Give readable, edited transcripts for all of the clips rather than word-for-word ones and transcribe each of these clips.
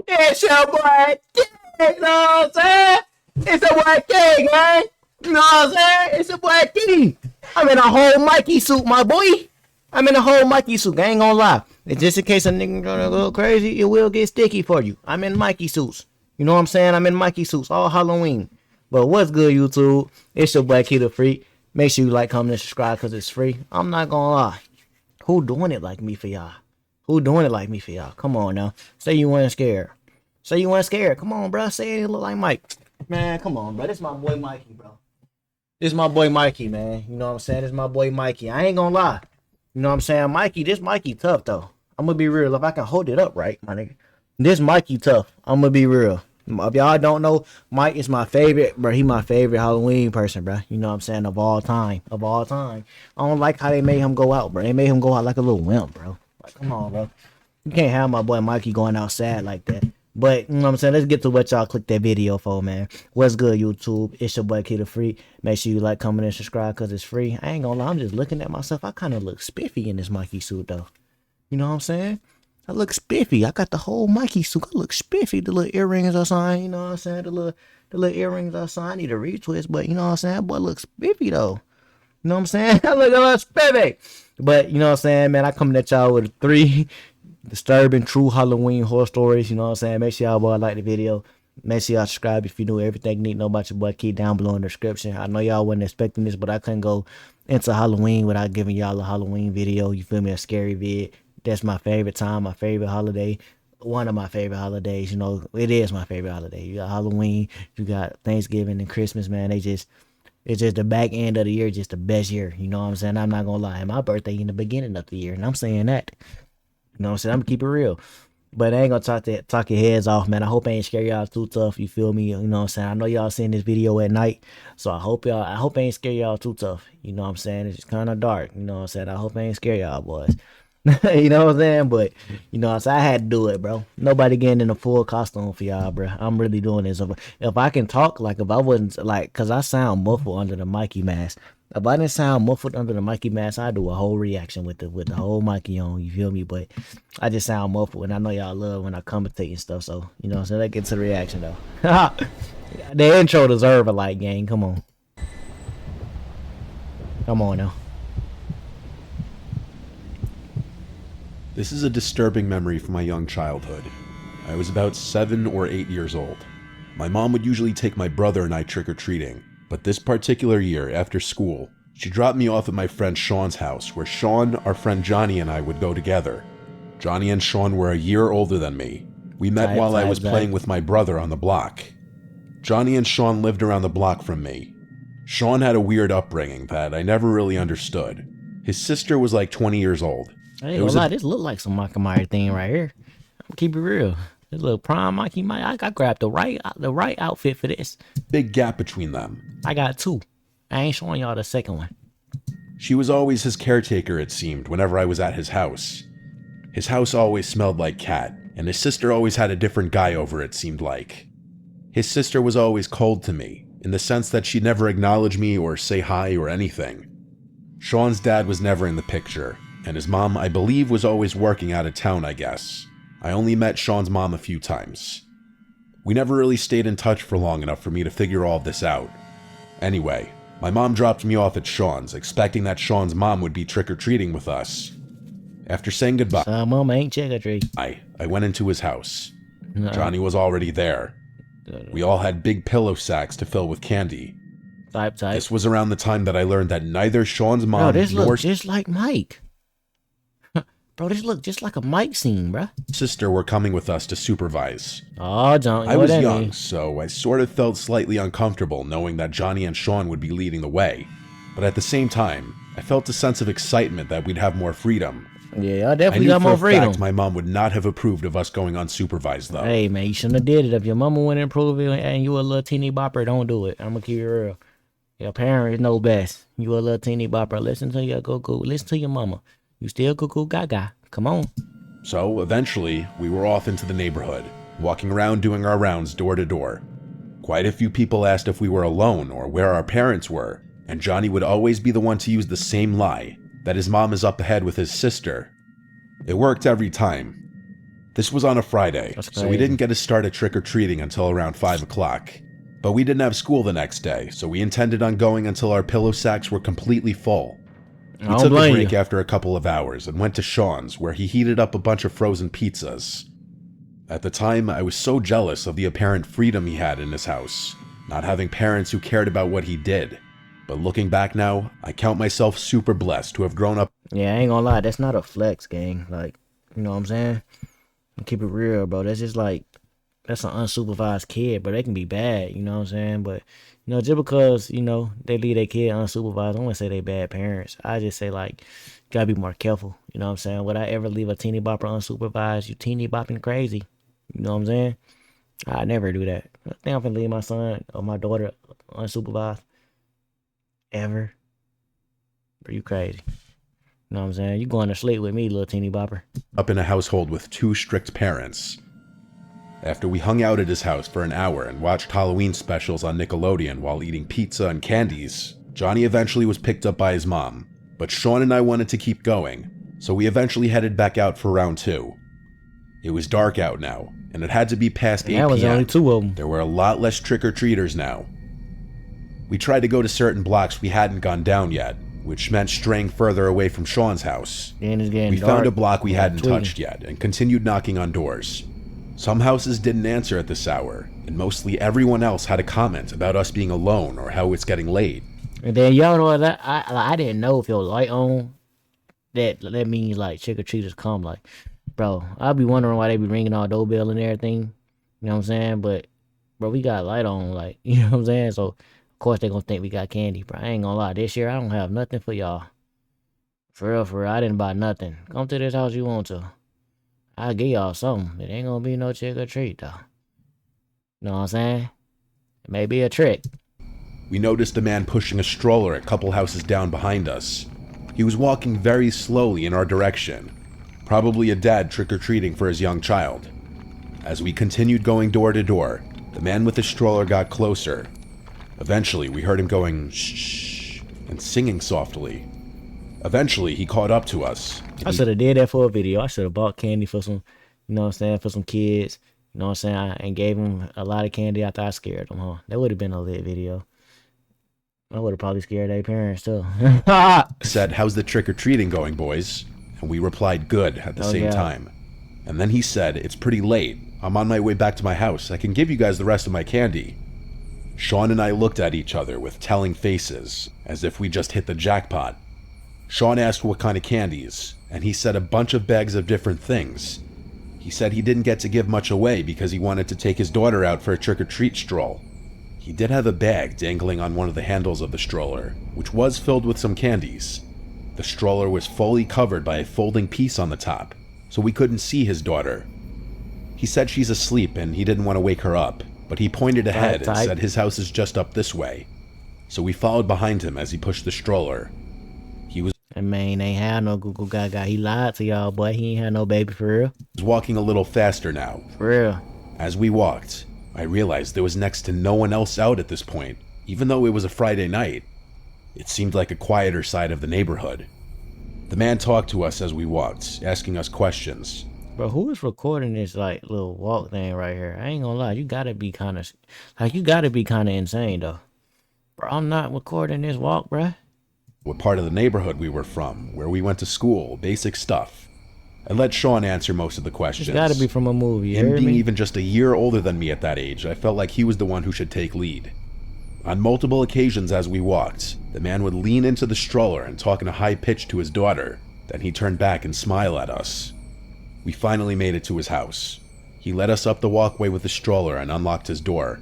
It's your boy King, you know what I'm saying? It's your boy King, man. You know what I'm saying? It's your boy King. I'm in a whole Mikey suit, my boy. I'm in a whole Mikey suit. I ain't gonna lie. And just in case a nigga gonna go crazy, it will get sticky for you. I'm in Mikey suits. You know what I'm saying? I'm in Mikey suits all Halloween. But what's good, YouTube? It's your boy Key the Freak. Make sure you like, comment, and subscribe because it's free. I'm not gonna lie. Who doing it like me for y'all? Who doing it like me for y'all? Come on now. Say you weren't scared. Say you weren't scared. Come on, bro. Say it look like Mike. Man, come on, bro. This my boy Mikey, bro. This my boy Mikey, man. You know what I'm saying? This my boy Mikey. I ain't gonna lie. You know what I'm saying? This Mikey tough, though. I'm gonna be real. If I can hold it up right, my nigga. This Mikey tough. I'm gonna be real. If y'all don't know, Mike is my favorite, bro. He my favorite Halloween person, bro. You know what I'm saying? Of all time. Of all time. I don't like how they made him go out, bro. They made him go out like a little wimp, bro. Like, come on, bro. You can't have my boy Mikey going out sad like that. But, you know what I'm saying? Let's get to what y'all clicked that video for, man. What's good, YouTube? It's your boy, Kid the Freak. Make sure you like, comment, and subscribe because it's free. I ain't gonna lie. I'm just looking at myself. I kind of look spiffy in this Mikey suit, though. You know what I'm saying? I look spiffy. I got the whole Mikey suit. I look spiffy. The little earrings are signed. You know what I'm saying? The little earrings are signed. I need a retwist, but you know what I'm saying? That boy looks spiffy, though. You know what I'm saying? I look a little spiffy. But, you know what I'm saying, man? I coming at y'all with 3 disturbing true Halloween horror stories. You know what I'm saying? Make sure y'all boy like the video. Make sure y'all subscribe if you knew everything you need to know about your boy Key down below in the description. I know y'all wasn't expecting this, but I couldn't go into Halloween without giving y'all a Halloween video. You feel me? A scary vid. That's my favorite time, my favorite holiday. One of my favorite holidays. You know, it is my favorite holiday. You got Halloween, you got Thanksgiving and Christmas, man. It's just the back end of the year, just the best year. You know what I'm saying? I'm not gonna lie. My birthday in the beginning of the year, and I'm saying that. You know what I'm saying? I'm gonna keep it real. But I ain't gonna talk your heads off, man. I hope I ain't scare y'all too tough. You feel me? You know what I'm saying? I know y'all seeing this video at night. So I hope I ain't scare y'all too tough. You know what I'm saying? It's kind of dark. You know what I'm saying? I hope I ain't scare y'all boys. You know what I'm saying? But, you know what I'm saying? I had to do it, bro. Nobody getting in a full costume for y'all, bro. I'm really doing this. If I can talk, like, if I wasn't, like, because I sound muffled under the Mikey mask. If I didn't sound muffled under the Mikey mask, I'd do a whole reaction with the whole Mikey on, you feel me? But I just sound muffled, and I know y'all love when I commentate and stuff, so, you know what I'm saying? Let's get to the reaction, though. The intro deserve a like, gang. Come on. Come on, now. This is a disturbing memory from my young childhood. I was about 7 or 8 years old. My mom would usually take my brother and I trick-or-treating, but this particular year, after school, she dropped me off at my friend Sean's house, where Sean, our friend Johnny, and I would go together. Johnny and Sean were a year older than me. We met while I was playing with my brother on the block. Johnny and Sean lived around the block from me. Sean had a weird upbringing that I never really understood. His sister was like 20 years old. I ain't gonna lie, this look like some Michael Myers thing right here. I'm gonna keep it real. This little prime Mikey Myers. I grabbed the right outfit for this. Big gap between them. I got 2. I ain't showing y'all the second one. She was always his caretaker, it seemed, whenever I was at his house. His house always smelled like cat, and his sister always had a different guy over, it seemed like. His sister was always cold to me, in the sense that she'd never acknowledge me or say hi or anything. Sean's dad was never in the picture, and his mom, I believe, was always working out of town, I guess. I only met Sean's mom a few times. We never really stayed in touch for long enough for me to figure all of this out. Anyway, my mom dropped me off at Sean's, expecting that Sean's mom would be trick-or-treating with us. After saying goodbye, Mom ain't trick-or-treat. I went into his house. Johnny was already there. We all had big pillow sacks to fill with candy. Type. This was around the time that I learned that neither Sean's mom this nor look just like Mike. Bro, this look just like a Mike scene, bro. sister were coming with us to supervise. Oh, John. I was young, so I sort of felt slightly uncomfortable knowing that Johnny and Sean would be leading the way. But at the same time, I felt a sense of excitement that we'd have more freedom. Yeah, I definitely got more freedom. Fact, my mom would not have approved of us going unsupervised, though. Hey, man, you shouldn't have did it. If your mama wouldn't approve it and you a little teeny bopper, don't do it. I'm gonna keep it real. Your parents know best. You a little teeny bopper. Listen to your go-go. Listen to your mama. You still cuckoo gaga. Come on. So, eventually, we were off into the neighborhood, walking around doing our rounds door to door. Quite a few people asked if we were alone or where our parents were, and Johnny would always be the one to use the same lie, that his mom is up ahead with his sister. It worked every time. This was on a Friday, That's so we crazy. didn't get to start at trick-or-treating until around 5 o'clock. But we didn't have school the next day, so we intended on going until our pillow sacks were completely full. I We don't took a blame break you. after a couple of hours and went to Sean's, where he heated up a bunch of frozen pizzas. At the time, I was so jealous of the apparent freedom he had in his house, not having parents who cared about what he did. But looking back now, I count myself super blessed to have grown up Yeah, I ain't gonna lie, that's not a flex, gang. Like, you know what I'm saying? Keep it real, bro. That's just like, that's an unsupervised kid, but they can be bad, you know what I'm saying? But, you know, just because, you know, they leave their kid unsupervised, I don't want to say they bad parents. I just say, like, you gotta be more careful, you know what I'm saying? Would I ever leave a teeny bopper unsupervised? You teeny bopping crazy, you know what I'm saying? I never do that. I think I'm gonna leave my son or my daughter unsupervised. Ever. Bro, you crazy. You know what I'm saying? You going to sleep with me, little teeny bopper. in a household with 2 strict parents. After we hung out at his house for an hour and watched Halloween specials on Nickelodeon while eating pizza and candies, Johnny eventually was picked up by his mom, but Sean and I wanted to keep going, so we eventually headed back out for round 2. It was dark out now, and it had to be past 8 That was p.m. only 2 of them. There were a lot less trick-or-treaters now. We tried to go to certain blocks we hadn't gone down yet, which meant straying further away from Sean's house. Then it's getting We dark. found a block we Yeah, hadn't tweaking. touched yet and continued knocking on doors. Some houses didn't answer at this hour, and mostly everyone else had a comment about us being alone or how it's getting late. And then y'all know that I didn't know if your light on, that means like trick or treaters come. Like, bro, I'll be wondering why they be ringing our doorbell and everything. You know what I'm saying? But bro, we got light on, like, you know what I'm saying? So of course they gonna think we got candy, bro. I ain't gonna lie. This year I don't have nothing for y'all. For real, I didn't buy nothing. Come to this house you want to. I'll give y'all something. It ain't gonna be no trick or treat though. You know what I'm saying? It may be a trick. We noticed a man pushing a stroller a couple houses down behind us. He was walking very slowly in our direction, probably a dad trick-or-treating for his young child. As we continued going door to door, the man with the stroller got closer. Eventually, we heard him going shh and singing softly. Eventually, he caught up to us. I should have did that for a video. I should have bought candy for some, you know what I'm saying, for some kids. You know what I'm saying? And gave them a lot of candy after I scared them, huh? That would have been a lit video. I would have probably scared their parents too. Said, "How's the trick-or-treating going, boys?" And we replied, "Good," at the Oh, same yeah. time. And then he said, "It's pretty late. I'm on my way back to my house. I can give you guys the rest of my candy." Sean and I looked at each other with telling faces, as if we just hit the jackpot. Sean asked what kind of candies, and he said a bunch of bags of different things. He said he didn't get to give much away because he wanted to take his daughter out for a trick-or-treat stroll. He did have a bag dangling on one of the handles of the stroller, which was filled with some candies. The stroller was fully covered by a folding piece on the top, so we couldn't see his daughter. He said she's asleep and he didn't want to wake her up, but he pointed ahead and tight. said his house is just up this way. So we followed behind him as he pushed the stroller. He was And man, ain't had no Google Gaga. He lied to y'all, boy. He ain't had no baby for real. walking a little faster now. For real. As we walked, I realized there was next to no one else out at this point, even though it was a Friday night. It seemed like a quieter side of the neighborhood. The man talked to us as we walked, asking us questions. Bro, who is recording this like little walk thing right here? I ain't gonna lie, you gotta be kind of insane though. Bro, I'm not recording this walk, bruh. What part of the neighborhood we were from, where we went to school, basic stuff. I let Sean answer most of the questions. It's gotta be from a movie. You Him heard being me? even just a year older than me at that age, I felt like he was the one who should take lead. On multiple occasions as we walked, the man would lean into the stroller and talk in a high pitch to his daughter. Then he'd turn back and smile at us. We finally made it to his house. He led us up the walkway with the stroller and unlocked his door.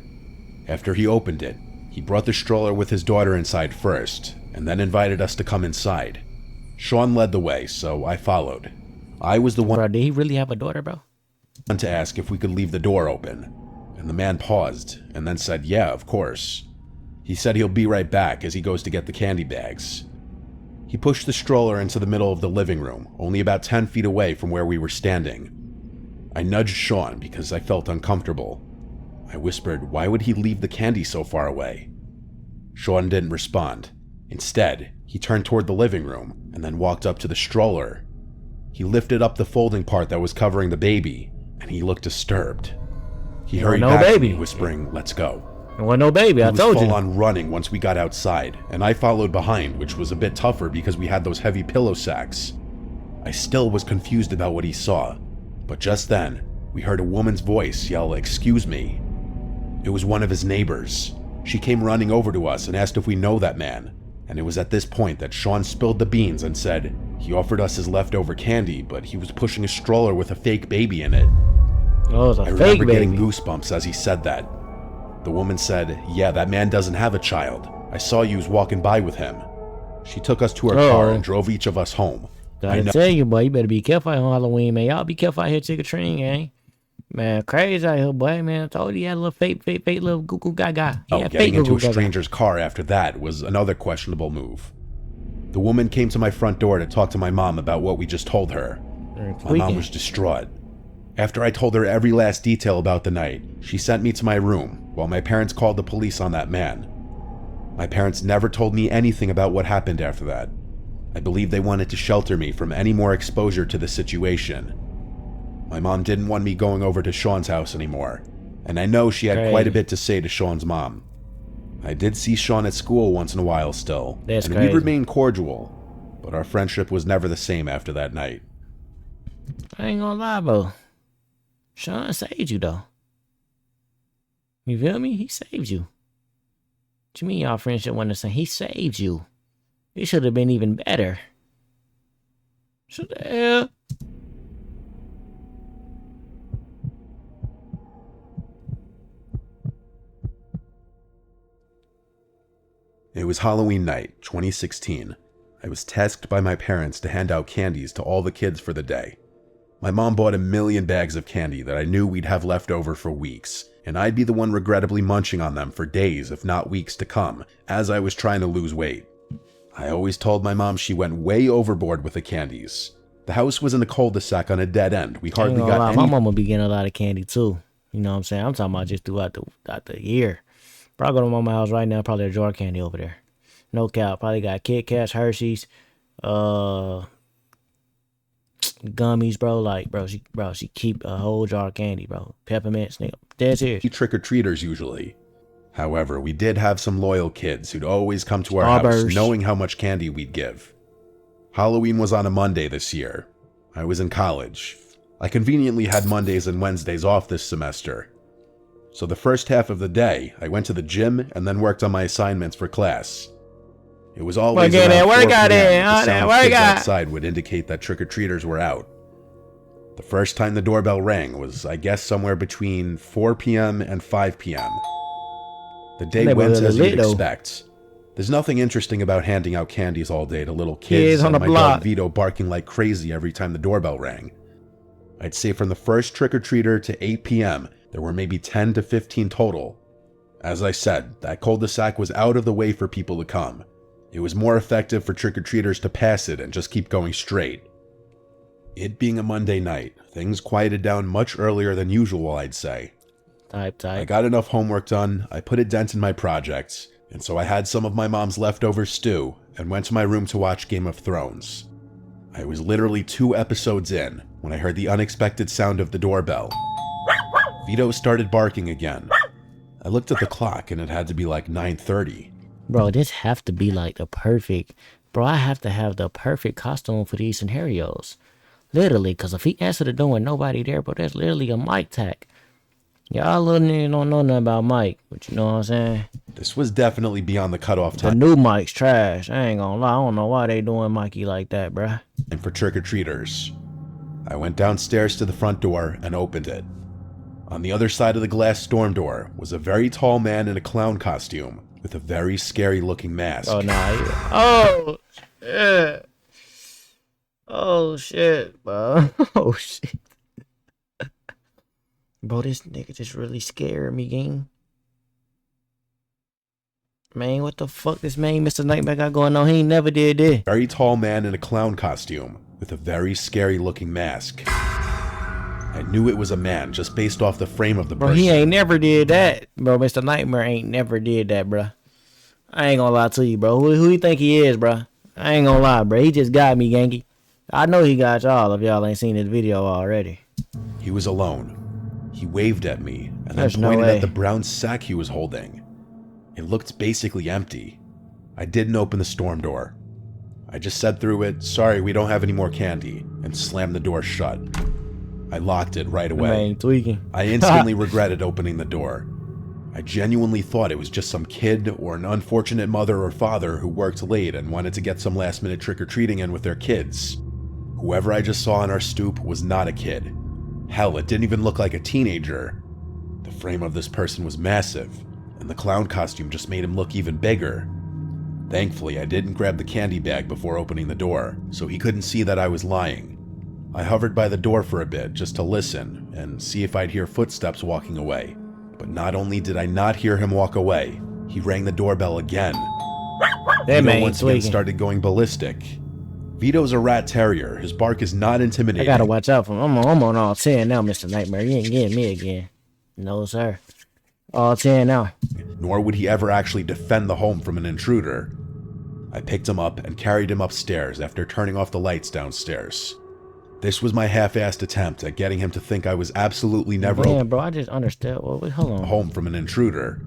After he opened it, he brought the stroller with his daughter inside first, and then invited us to come inside. Sean led the way, so I followed. I was the one Bro, did he really have a daughter, bro? to ask if we could leave the door open, and the man paused and then said, "Yeah, of course." He said he'll be right back as he goes to get the candy bags. He pushed the stroller into the middle of the living room, only about 10 feet away from where we were standing. I nudged Sean because I felt uncomfortable. I whispered, "Why would he leave the candy so far away?" Sean didn't respond. Instead, he turned toward the living room and then walked up to the stroller. He lifted up the folding part that was covering the baby he looked disturbed. He There hurried no back to baby. me, whispering, "Let's go." There wasn't no baby, I He was told full you. on running once we got outside, and I followed behind, which was a bit tougher because we had those heavy pillow sacks. I still was confused about what he saw, but just then, we heard a woman's voice yell, "Excuse me." It was one of his neighbors. She came running over to us and asked if we know that man, and it was at this point that Sean spilled the beans and said he offered us his leftover candy, but he was pushing a stroller with a fake baby in it. Oh, it was a I fake remember baby. getting goosebumps as he said that. The woman said, "Yeah, that man doesn't have a child. I saw you walking by with him." She took us to our car and drove each of us home. I Gotta know tell you, boy, you better be careful on Halloween, man. Y'all be careful out here trick-or-treating, gang. Man, crazy out here, boy, man. I told you he had a little fake little goo gaga. He had getting fake into goo a gaga. stranger's car after that was another questionable move. The woman came to my front door to talk to my mom about what we just told her. My mom was distraught. After I told her every last detail about the night, she sent me to my room while my parents called the police on that man. My parents never told me anything about what happened after that. I believe they wanted to shelter me from any more exposure to the situation. My mom didn't want me going over to Sean's house anymore, and I know she had quite a bit to say to Sean's mom. I did see Sean at school once in a while still, That's and crazy. we remained cordial, but our friendship was never the same after that night. I ain't gonna lie, bro. Sean saved you, though. You feel me? He saved you. What you mean y'all friendship wasn't the same? He saved you. It should have been even better. Should have. It was Halloween night, 2016. I was tasked by my parents to hand out candies to all the kids for the day. My mom bought 1,000,000 bags of candy that I knew we'd have left over for weeks, and I'd be the one regrettably munching on them for days, if not weeks to come, as I was trying to lose weight. I always told my mom she went way overboard with the candies. The house was in a cul-de-sac on a dead end. We hardly got any. My mama be getting a lot of candy too. You know what I'm saying? I'm talking about just throughout the year. Bro, I go to mama's house right now, probably a jar of candy over there. No cap. Probably got Kit Kats, Hershey's, gummies, bro. Like, she keep a whole jar of candy, bro. Peppermints, nigga. Dead serious. Trick-or-treaters usually. However, we did have some loyal kids who'd always come to our house knowing how much candy we'd give. Halloween was on a Monday this year. I was in college. I conveniently had Mondays and Wednesdays off this semester. So the first half of the day, I went to the gym and then worked on my assignments for class. It was always around 4 p.m. The sound of kids outside would indicate that trick-or-treaters were out. The first time the doorbell rang was, I guess, somewhere between 4 p.m. and 5 p.m. The day went as you'd expect. There's nothing interesting about handing out candies all day to little kids and my dog Vito barking like crazy every time the doorbell rang. I'd say from the first trick-or-treater to 8 p.m., there were maybe 10 to 15 total. As I said, that cul-de-sac was out of the way for people to come. It was more effective for trick-or-treaters to pass it and just keep going straight. It being a Monday night, things quieted down much earlier than usual, I'd say. I got enough homework done, I put a dent in my projects, and so I had some of my mom's leftover stew and went to my room to watch Game of Thrones. I was literally 2 episodes in when I heard the unexpected sound of the doorbell. Vito started barking again. I looked at the clock and it had to be like 9:30. Bro, this have to be like the perfect... Bro, I have to have the perfect costume for these scenarios. Literally, because if he answered the door and nobody there, bro, that's literally a mic tag. Y'all little niggas don't know nothing about Mike, but you know what I'm saying? This was definitely beyond the cutoff The time. new Mike's trash. I ain't gonna lie. I don't know why they doing Mikey like that, bruh. And for trick-or-treaters. I went downstairs to the front door and opened it. On the other side of the glass storm door was a very tall man in a clown costume with a very scary looking mask. Oh, nah. Oh, shit. Oh, shit, bro. Oh, shit. Bro, this nigga just really scared me, gang. Man, what the fuck this man Mr. Nightmare got going on? He ain't never did this. Very tall man in a clown costume with a very scary looking mask. I knew it was a man just based off the frame of the person. Bro, he ain't never did that. Bro, Mr. Nightmare ain't never did that, bro. I ain't gonna lie to you, bro. Who you think he is, bro? I ain't gonna lie, bro. He just got me, gangy. I know he got y'all if y'all ain't seen this video already. He was alone. He waved at me and then There's no pointed way. at the brown sack he was holding. It looked basically empty. I didn't open the storm door. I just said through it, "Sorry, we don't have any more candy," and slammed the door shut. I locked it right away. Man, tweaking. I instantly regretted opening the door. I genuinely thought it was just some kid or an unfortunate mother or father who worked late and wanted to get some last-minute trick-or-treating in with their kids. Whoever I just saw on our stoop was not a kid. Hell, it didn't even look like a teenager. The frame of this person was massive, and the clown costume just made him look even bigger. Thankfully, I didn't grab the candy bag before opening the door, so he couldn't see that I was lying. I hovered by the door for a bit just to listen and see if I'd hear footsteps walking away. But not only did I not hear him walk away, he rang the doorbell again. That Vito man once again tweaking. started going ballistic. Vito's a rat terrier. His bark is not I intimidating. gotta watch out for him. I'm on all 10 now, Mr. Nightmare. You ain't getting me again. No, sir. All 10 now. Nor would he ever actually defend the home from an intruder. I picked him up and carried him upstairs after turning off the lights downstairs. This was my half-assed attempt at getting him to think I was absolutely never Man, bro, I just understood. Well, wait, hold on. home from an intruder.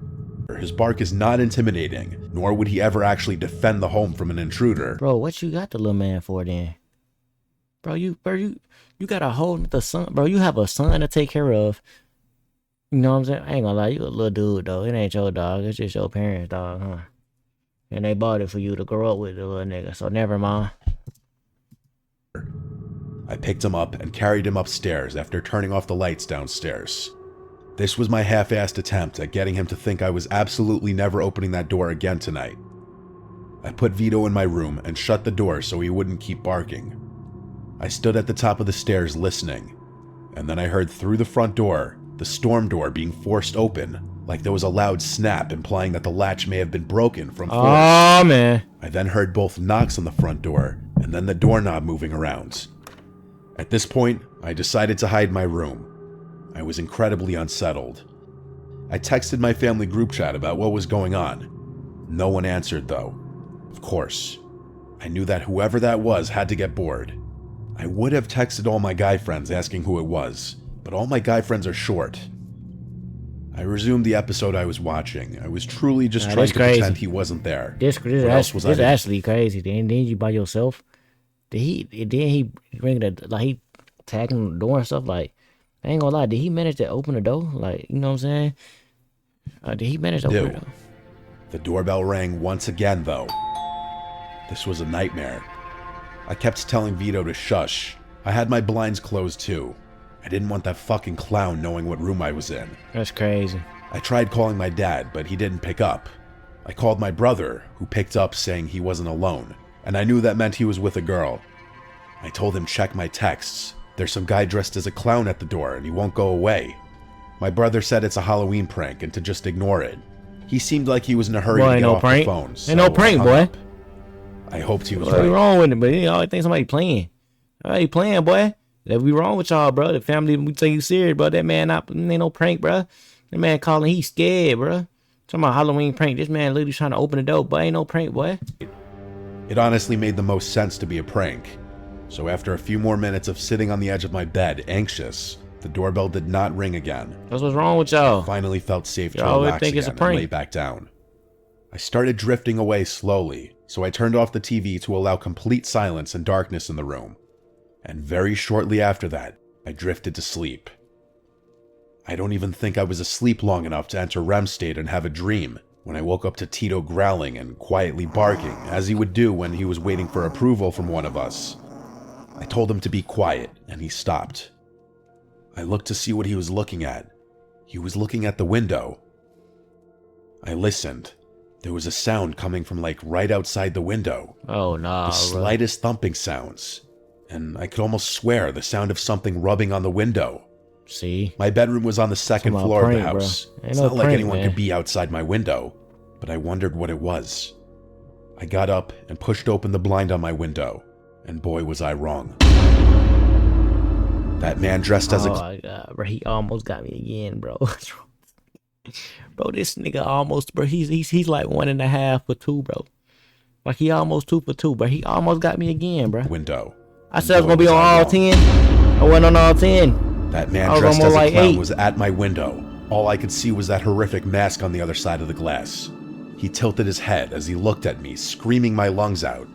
His bark is not intimidating, nor would he ever actually defend the home from an intruder. Bro, what you got the little man for then? Bro, you got a whole the son, bro. You have a son to take care of. You know what I'm saying? I ain't gonna lie, you a little dude though. It ain't your dog. It's just your parents' dog, huh? And they bought it for you to grow up with, the little nigga. So never mind. I picked him up and carried him upstairs after turning off the lights downstairs. This was my half-assed attempt at getting him to think I was absolutely never opening that door again tonight. I put Vito in my room and shut the door so he wouldn't keep barking. I stood at the top of the stairs listening, and then I heard through the front door, the storm door being forced open, like there was a loud snap implying that the latch may have been broken from force. Oh man. I then heard both knocks on the front door, and then the doorknob moving around. At this point, I decided to hide in my room. I was incredibly unsettled. I texted my family group chat about what was going on. No one answered though. Of course. I knew that whoever that was had to get bored. I would have texted all my guy friends asking who it was, but all my guy friends are short. I resumed the episode I was watching. I was truly just trying that's to crazy. pretend he wasn't there. This What else was I this to do? actually crazy. Then you by yourself. Did he bring the like he tagging the door and stuff like? I ain't gonna lie. Did he manage to open the door? Like, you know what I'm saying? Did he manage to open the No. door? The doorbell rang once again, though. This was a nightmare. I kept telling Vito to shush. I had my blinds closed too. I didn't want that fucking clown knowing what room I was in. That's crazy. I tried calling my dad, but he didn't pick up. I called my brother, who picked up saying he wasn't alone, and I knew that meant he was with a girl. I told him check my texts. There's some guy dressed as a clown at the door and he won't go away. My brother said it's a Halloween prank and to just ignore it. He seemed like he was in a hurry Boy, to ain't get no off prank. the phone. Ain't so no I prank, hung boy. up. I hoped he was What's right. wrong with it? But you always think somebody playing. Hey, playing, boy. That we wrong with y'all, bro. The family, we take you serious, bro. That man ain't no prank, bro. That man calling, he scared, bro. Talking about Halloween prank. This man literally trying to open the door, but ain't no prank, boy. It honestly made the most sense to be a prank. So after a few more minutes of sitting on the edge of my bed, anxious, the doorbell did not ring again. That's what's wrong with y'all. Finally felt safe to Y'all would relax think it's a again and prank. lay back down. I started drifting away slowly, so I turned off the TV to allow complete silence and darkness in the room. And very shortly after that, I drifted to sleep. I don't even think I was asleep long enough to enter REM state and have a dream when I woke up to Tito growling and quietly barking, as he would do when he was waiting for approval from one of us. I told him to be quiet, and he stopped. I looked to see what he was looking at. He was looking at the window. I listened. There was a sound coming from like right outside the window. Oh, nah, The bro. slightest thumping sounds. And I could almost swear the sound of something rubbing on the window. See? My bedroom was on the second Talking about floor of the prank, bro. house. Ain't It's no not like prank, anyone man. could be outside my window, but I wondered what it was. I got up and pushed open the blind on my window, and boy was I wrong. That man dressed as Oh, a my God, bro. He almost got me again, bro. Bro, this nigga almost, bro. He's like 1.5 for 2, bro. Like he almost 2 for 2, but he almost got me again, bro. window. I said I was boy, gonna be was on I all wrong. 10. I went on all 10. That man I was dressed almost as a like clown 8. was at my window. All I could see was that horrific mask on the other side of the glass. He tilted his head as he looked at me, screaming my lungs out.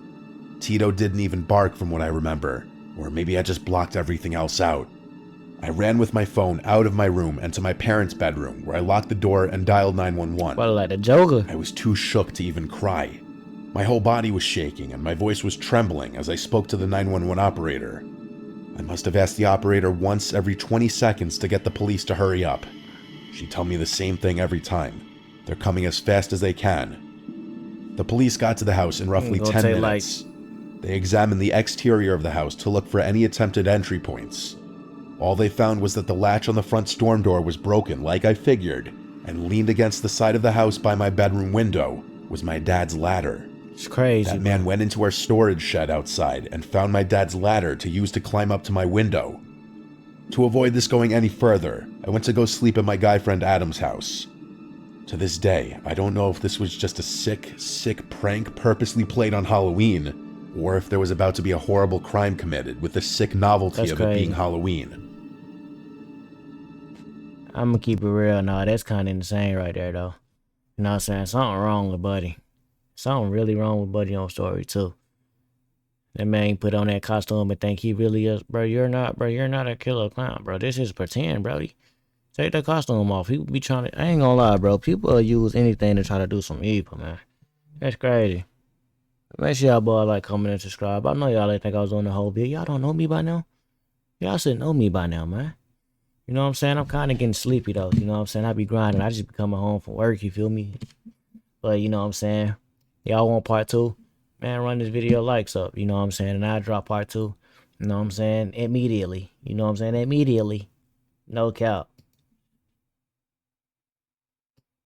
Tito didn't even bark from what I remember, or maybe I just blocked everything else out. I ran with my phone out of my room and to my parents' bedroom, where I locked the door and dialed 911. But like the Joker. I was too shook to even cry. My whole body was shaking and my voice was trembling as I spoke to the 911 operator. I must have asked the operator once every 20 seconds to get the police to hurry up. She'd tell me the same thing every time. They're coming as fast as they can. The police got to the house in roughly 10 minutes. They examined the exterior of the house to look for any attempted entry points. All they found was that the latch on the front storm door was broken, like I figured, and leaned against the side of the house by my bedroom window was my dad's ladder. It's crazy. That man went into our storage shed outside and found my dad's ladder to use to climb up to my window. To avoid this going any further, I went to go sleep at my guy friend Adam's house. To this day, I don't know if this was just a sick prank purposely played on Halloween, or if there was about to be a horrible crime committed with the sick novelty of it being Halloween. I'm gonna keep it real. No, that's kind of insane right there, though. You know what I'm saying? Something wrong with Buddy. Something really wrong with Buddy on story, too. That man put on that costume and think he really is. Bro, you're not a killer clown, bro. This is pretend, bro. Take that costume off. People be trying to, I ain't gonna lie, bro. People use anything to try to do some evil, man. That's crazy. Make sure y'all boys like, comment, and subscribe. I know y'all didn't think I was on the whole video. Y'all don't know me by now? Y'all should know me by now, man. You know what I'm saying? I'm kind of getting sleepy, though. You know what I'm saying? I be grinding. I just be coming home from work, you feel me? But you know what I'm saying? Y'all want part 2? Man, run this video likes up. You know what I'm saying? And I drop part 2. You know what I'm saying? Immediately. You know what I'm saying? Immediately. No cap.